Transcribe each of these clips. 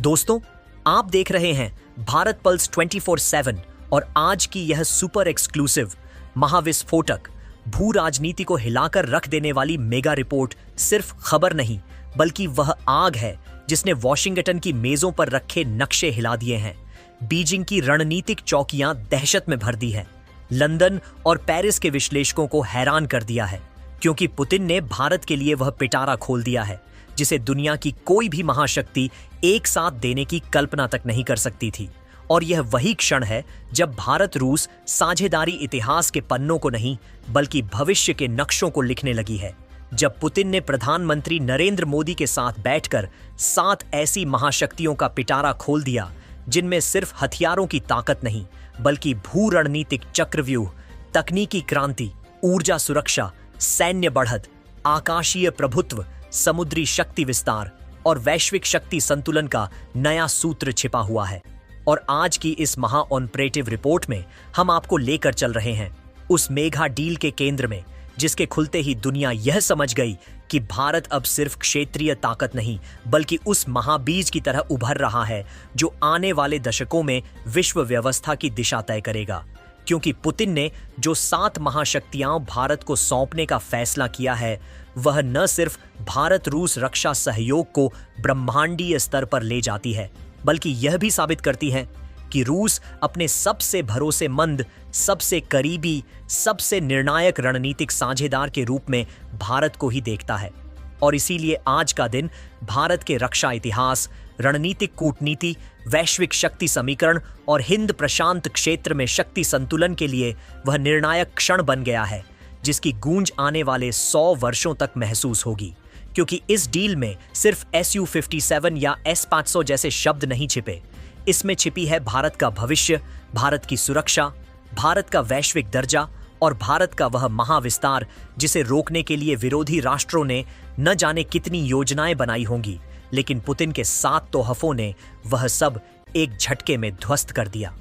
दोस्तों, आप देख रहे हैं भारत पल्स 24/7 और आज की यह सुपर एक्सक्लूसिव महाविस्फोटक भू राजनीति को हिलाकर रख देने वाली मेगा रिपोर्ट सिर्फ खबर नहीं, बल्कि वह आग है जिसने वॉशिंगटन की मेजों पर रखे नक्शे हिला दिए हैं। बीजिंग की रणनीतिक चौकियां दहशत में भर दी है। लंदन और पेरिस के विश्लेषकों को हैरान कर दिया है, क्योंकि पुतिन ने भारत के लिए वह पिटारा खोल दिया है जिसे दुनिया की कोई भी महाशक्ति एक साथ देने की कल्पना तक नहीं कर सकती थी। और यह वही क्षण है जब भारत रूस साझेदारी इतिहास के पन्नों को नहीं, बल्कि भविष्य के नक्शों को लिखने लगी है। जब पुतिन ने प्रधानमंत्री नरेंद्र मोदी के साथ बैठकर 7 ऐसी महाशक्तियों का पिटारा खोल दिया जिनमें सिर्फ हथियारों की ताकत नहीं, बल्कि भू रणनीतिक चक्रव्यूह, तकनीकी क्रांति, ऊर्जा सुरक्षा, सैन्य बढ़त, आकाशीय प्रभुत्व, समुद्री शक्ति विस्तार और वैश्विक शक्ति संतुलन का नया सूत्र छिपा हुआ है। और आज की इस महा ऑपरेटिव रिपोर्ट में हम आपको लेकर चल रहे हैं उस मेगा डील के केंद्र में, जिसके खुलते ही दुनिया यह समझ गई कि भारत अब सिर्फ क्षेत्रीय ताकत नहीं, बल्कि उस महाबीज की तरह उभर रहा है जो आने वाले दशकों में विश्व व्यवस्था की दिशा तय करेगा। क्योंकि पुतिन ने जो 7 महाशक्तियां भारत को सौंपने का फैसला किया है, वह न सिर्फ भारत रूस रक्षा सहयोग को ब्रह्मांडीय स्तर पर ले जाती है, बल्कि यह भी साबित करती है कि रूस अपने सबसे भरोसेमंद, सबसे करीबी, सबसे निर्णायक रणनीतिक साझेदार के रूप में भारत को ही देखता है। और इसीलिए आज का दिन भारत के रक्षा इतिहास, रणनीतिक कूटनीति, वैश्विक शक्ति समीकरण और हिंद प्रशांत क्षेत्र में शक्ति संतुलन के लिए वह निर्णायक क्षण बन गया है, जिसकी गूंज आने वाले 100 वर्षों तक महसूस होगी। क्योंकि इस डील में सिर्फ Su-57 या S-500 जैसे शब्द नहीं छिपे, इसमें छिपी है भारत का भविष्य, भारत की सुरक्षा, भारत का वैश्विक दर्जा और भारत का वह महाविस्तार जिसे रोकने के लिए विरोधी राष्ट्रों ने न जाने कितनी योजनाएं बनाई होंगी, लेकिन पुतिन के 7 तोहफों ने वह सब एक झटके में ध्वस्त कर दिया।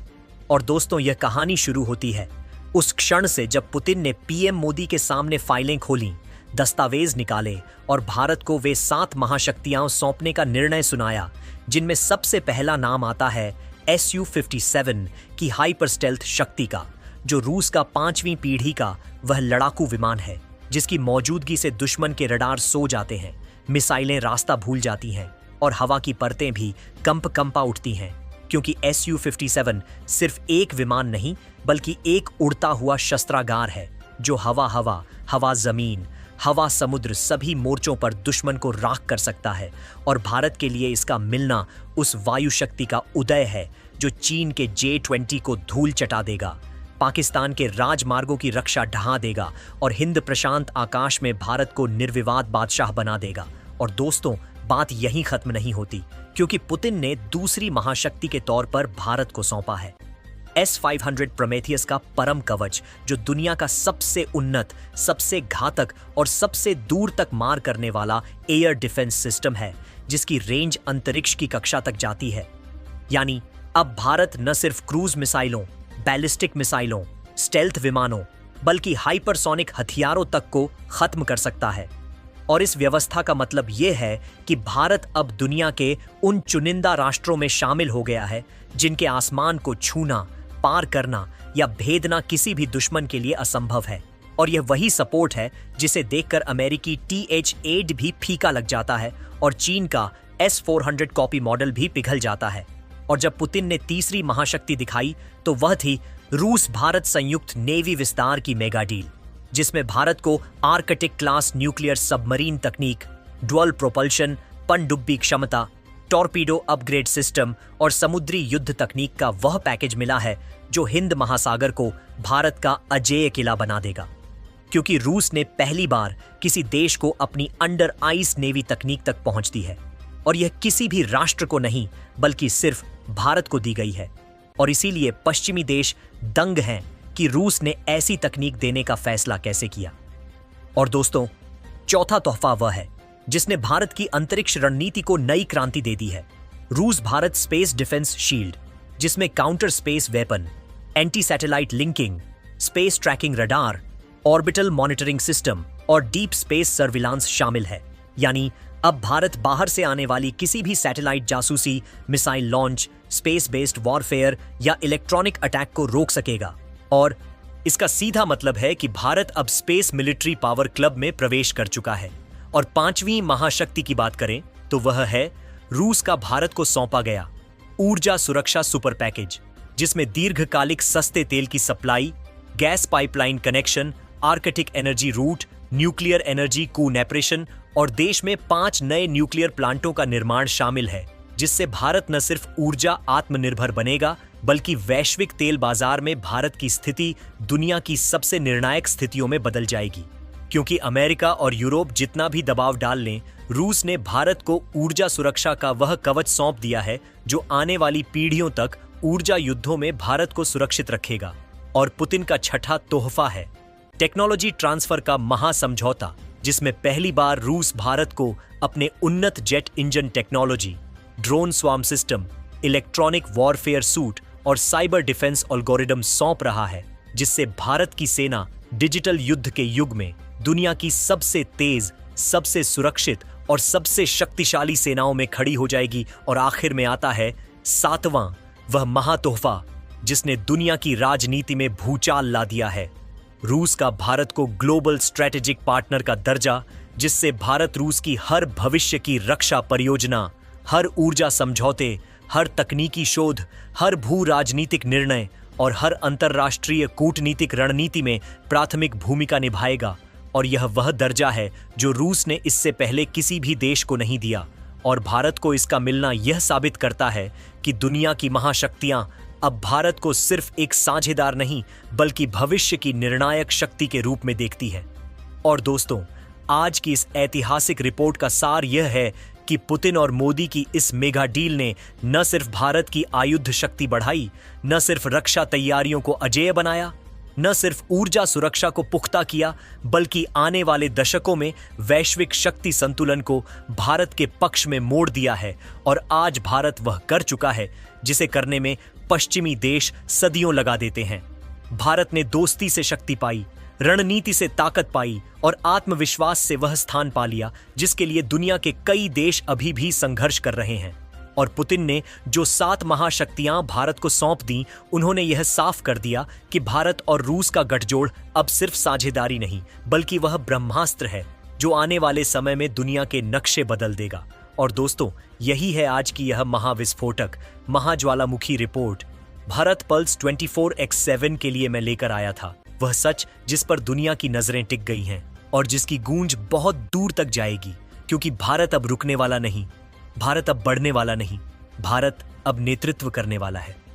और दोस्तों, यह कहानी शुरू होती है उस क्षण से जब पुतिन ने पीएम मोदी के सामने फाइलें खोलीं, दस्तावेज निकाले और भारत को वे 7 महाशक्तियां सौंपने का निर्णय सुनाया, जिनमें सबसे पहला नाम आता है Su-57 की हाइपर स्टेल्थ शक्ति का, जो रूस का 5वीं पीढ़ी का वह लड़ाकू विमान है जिसकी मौजूदगी से दुश्मन के रडार सो जाते हैं, मिसाइलें रास्ता भूल जाती हैं और हवा की परतें भी कंपा उठती हैं। क्योंकि Su-57 सिर्फ एक विमान नहीं, बल्कि एक उड़ता हुआ शस्त्रागार है जो हवा जमीन, हवा समुद्र सभी मोर्चों पर दुश्मन को राख कर सकता है। और भारत के लिए इसका मिलना उस वायु शक्ति का उदय है जो चीन के J-20 को धूल चटा देगा, पाकिस्तान के राजमार्गों की रक्षा ढहा देगा और हिंद प्रशांत आकाश में भारत को निर्विवाद बादशाह बना देगा। और दोस्तों, बात यहीं खत्म नहीं होती, क्योंकि पुतिन ने दूसरी महाशक्ति के तौर पर भारत को सौंपा है S-500 प्रोमेथियस का परम कवच, जो दुनिया का सबसे उन्नत, सबसे घातक और सबसे दूर तक मार करने वाला एयर डिफेंस सिस्टम है, जिसकी रेंज अंतरिक्ष की कक्षा तक जाती है। यानी अब भारत न सिर्फ क्रूज मिसाइलों, बैलिस्टिक मिसाइलों, स्टेल्थ विमानों, बल्कि हाइपरसोनिक हथियारों तक को खत्म कर सकता है। और इस व्यवस्था का मतलब यह है कि भारत अब दुनिया के उन चुनिंदा राष्ट्रों में शामिल हो गया है जिनके आसमान को छूना, पार करना या भेदना किसी भी दुश्मन के लिए असंभव है। और यह वही सपोर्ट है जिसे देखकर अमेरिकी TH-8 भी फीका लग जाता है और चीन का S-400 कॉपी मॉडल भी पिघल जाता है। और जब पुतिन ने तीसरी महाशक्ति दिखाई, तो वह थी रूस भारत संयुक्त नेवी विस्तार की मेगा डील, जिसमें भारत को आर्कटिक क्लास न्यूक्लियर सबमरीन तकनीक, ड्युअल प्रोपल्शन, पनडुब्बी क्षमता, टॉर्पीडो अपग्रेड सिस्टम और समुद्री युद्ध तकनीक का वह पैकेज मिला है जो हिंद महासागर को भारत का अजेय किला बना देगा। क्योंकि रूस ने पहली बार किसी देश को अपनी अंडर आइस नेवी तकनीक तक पहुंच दी है, और यह किसी भी राष्ट्र को नहीं, बल्कि सिर्फ भारत को दी गई है। और इसीलिए पश्चिमी देश दंग हैं कि रूस ने ऐसी तकनीक देने का फैसला कैसे किया। और दोस्तों, चौथा तोहफा वह है जिसने भारत की अंतरिक्ष रणनीति को नई क्रांति दे दी है, रूस भारत स्पेस डिफेंस शील्ड, जिसमें counter space weapon, anti satellite linking, space trekking radar, orbital monitoring system और डीप स्पेस सर्विलांस शामिल है। यानी अब भारत बाहर से आने वाली किसी भी सैटेलाइट जासूसी, missile launch, space based warfare या इलेक्ट्रॉनिक अटैक को रोक सकेगा। और इसका सीधा मतलब है कि भारत अब स्पेस मिलिट्री पावर क्लब में प्रवेश कर चुका है। और पांचवी महाशक्ति की बात करें तो वह है रूस का भारत को सौंपा गया ऊर्जा सुरक्षा सुपर पैकेज, जिसमें दीर्घकालिक सस्ते तेल की supply, gas pipeline connection, Arctic energy route, nuclear energy cooperation और देश में 5 नए न्यूक्लियर प्लांटों का निर्माण शामिल है, जिससे भारत न सिर्फ ऊर्जा आत्मनिर्भर बनेगा बल्कि वैश्विक तेल बाजार में भारत की स्थिति दुनिया की सबसे निर्णायक स्थितियों में बदल जाएगी। क्योंकि अमेरिका और यूरोप जितना भी दबाव डाल लें, रूस ने भारत को ऊर्जा सुरक्षा का वह कवच सौंप दिया है जो आने वाली पीढ़ियों तक ऊर्जा युद्धों में भारत को सुरक्षित रखेगा। और पुतिन का छठा तोहफा है टेक्नोलॉजी ट्रांसफर का महासमझौता, जिसमें पहली बार रूस भारत को अपने उन्नत jet engine technology, drone swarm system, electronic warfare suit और साइबर डिफेंस एल्गोरिदम सौंप रहा है, जिससे भारत की सेना डिजिटल युद्ध के युग में दुनिया की सबसे तेज, सबसे सुरक्षित और सबसे शक्तिशाली सेनाओं में खड़ी हो जाएगी। और आखिर में आता है सातवां, वह महातोहफा जिसने दुनिया की राजनीति में भूचाल ला दिया है, रूस का भारत को ग्लोबल स्ट्रेटेजिक पार्टनर का दर्जा, जिससे भारत रूस की हर भविष्य की रक्षा परियोजना, हर ऊर्जा समझौते, हर तकनीकी शोध, हर भू राजनीतिक निर्णय और हर अंतर्राष्ट्रीय कूटनीतिक रणनीति में प्राथमिक भूमिका निभाएगा। और यह वह दर्जा है जो रूस ने इससे पहले किसी भी देश को नहीं दिया। और भारत को इसका मिलना यह साबित करता है कि दुनिया की महाशक्तियां अब भारत को सिर्फ एक साझेदार नहीं बल्कि भविष्य की निर्णायक शक्ति के रूप में देखती है। और दोस्तों, आज की इस ऐतिहासिक रिपोर्ट का सार यह है कि पुतिन और मोदी की इस मेगा डील ने न सिर्फ भारत की आयुध शक्ति बढ़ाई, न सिर्फ रक्षा तैयारियों को अजेय बनाया, न सिर्फ ऊर्जा सुरक्षा को पुख्ता किया, बल्कि आने वाले दशकों में वैश्विक शक्ति संतुलन को भारत के पक्ष में मोड़ दिया है। और आज भारत वह कर चुका है जिसे करने में पश्चिमी देश सदियों लगा देते हैं। भारत ने दोस्ती से शक्ति पाई, रणनीति से ताकत पाई और आत्मविश्वास से वह स्थान पा लिया जिसके लिए दुनिया के कई देश अभी भी संघर्ष कर रहे हैं। और पुतिन ने जो 7 महाशक्तियां भारत को सौंप दी, उन्होंने यह साफ कर दिया कि भारत और रूस का गठजोड़ अब सिर्फ साझेदारी नहीं बल्कि वह ब्रह्मास्त्र है जो आने वाले समय में दुनिया के नक्शे बदल देगा। और दोस्तों, यही है आज की यह महाविस्फोटक, महाज्वालामुखी रिपोर्ट भारत पल्स 24x7 के लिए मैं लेकर आया था। वह सच जिस पर दुनिया की नजरें टिक गई हैं और जिसकी गूंज बहुत दूर तक जाएगी, क्योंकि भारत अब रुकने वाला नहीं, भारत अब बढ़ने वाला नहीं, भारत अब नेतृत्व करने वाला है।